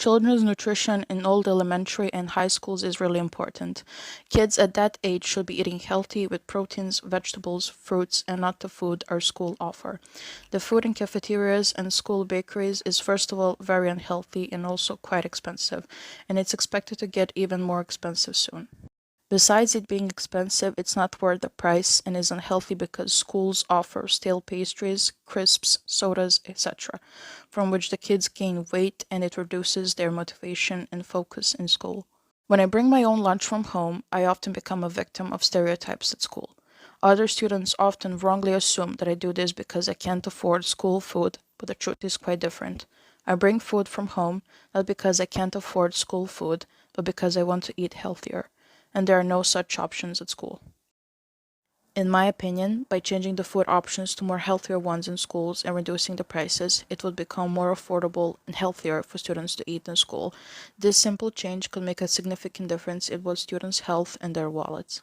Children's nutrition in all the elementary and high schools is really important. Kids at that age should be eating healthy with proteins, vegetables, fruits, and not the food our school offer. The food in cafeterias and school bakeries is first of all very unhealthy and also quite expensive, and it's expected to get even more expensive soon. Besides it being expensive, it's not worth the price and is unhealthy because schools offer stale pastries, crisps, sodas, etc., from which the kids gain weight and it reduces their motivation and focus in school. When I bring my own lunch from home, I often become a victim of stereotypes at school. Other students often wrongly assume that I do this because I can't afford school food, but the truth is quite different. I bring food from home not because I can't afford school food, but because I want to eat healthier, and there are no such options at school. In my opinion, by changing the food options to more healthier ones in schools and reducing the prices, it would become more affordable and healthier for students to eat in school. This simple change could make a significant difference in both students' health and their wallets.